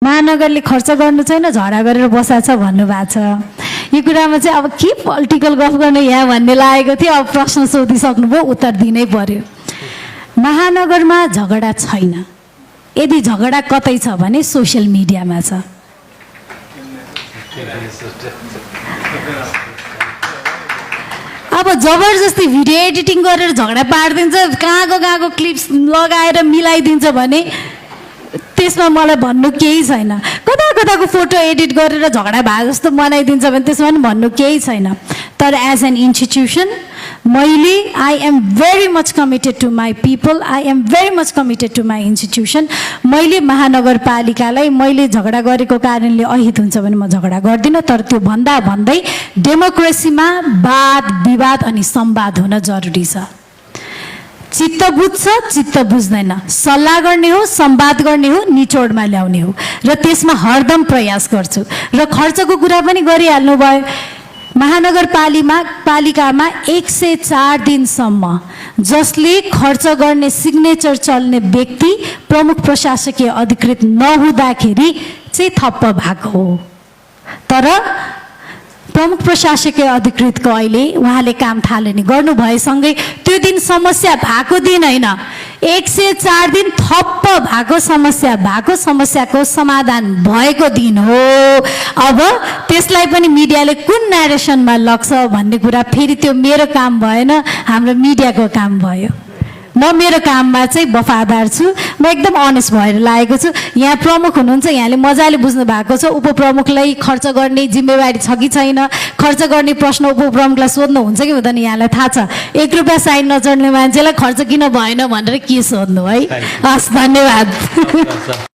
महानगरले खर्च गर्नु छैन, झगडा गरेर बसाछ भन्नुभएको छ। यो कुरामा चाहिँ अब के पोलिटिकल गफ गर्नु यहाँ भन्ने लागेको थियो। अब प्रश्न सोधिसक्नुभयो, उत्तर दिनै पर्यो। महानगरमा झगडा छैन। यदि झगडा कतै छ भने सोसियल मिडियामा छ। अब जबरजस्ती भिडियो एडिटिङ गरेर झगडा पारिदिन्छ, कहाँको क्लिप्स लगाएर मिलाइदिन्छ भने त्यसमा मलाई भन्नु केही छैन। कताको फोटो एडिट गरेर झगडा भए जस्तो बनाइदिन्छ भने त्यसमा पनि भन्नु केही छैन। तर एज एन इन्स्टिट्युसन मैले I am very much committed to my people, I am very much committed to my institution. मैले महानगरपालिकालाई मैले झगडा गरेको कारणले अहित हुन्छ भने म झगडा गर्दिनँ। तर त्यो भन्दै डेमोक्रेसीमा वाद विवाद अनि संवाद हुन जरुरी छ। चित्त बुझ्छ, चित्त बुझ्दैन, सल्लाह गर्ने हो, संवाद गर्ने हो, निचोडमा ल्याउने हो र त्यसमा हरदम प्रयास गर्छु। र खर्चको कुरा पनि गरिहाल्नु भयो। महानगरपालिकामा 104 दिनसम्म जसले खर्च गर्ने सिग्नेचर चल्ने व्यक्ति प्रमुख प्रशासकीय अधिकृत नहुँदाखेरि चाहिँ थप्प भएको हो। तर प्रमुख प्रशासकीय अधिकृतको अहिले उहाँले काम थालनी गर्नुभएसँगै त्यो दिन समस्या भएको दिन होइन, 104 दिन थप्प भएको समस्याको समाधान भएको दिन हो। अब त्यसलाई पनि मिडियाले कुन न्यारेसनमा लग्छ भन्ने कुरा फेरि त्यो मेरो काम भएन, हाम्रो मिडियाको काम भयो। म मेरो काममा चाहिँ वफादार छु। म एकदम अनेस्ट भएर लागेको छु। यहाँ प्रमुख हुनुहुन्छ, यहाँले मजाले बुझ्नु भएको छ। उपप्रमुखलाई खर्च गर्ने जिम्मेवारी छ कि छैन, खर्च गर्ने प्रश्न उपप्रमुखलाई सोध्नुहुन्छ कि हुँदैन यहाँलाई थाहा छ। 1 रुपियाँ साइन नचढ्ने मान्छेलाई खर्च किन भएन भनेर के सोध्नु है। हस्, धन्यवाद।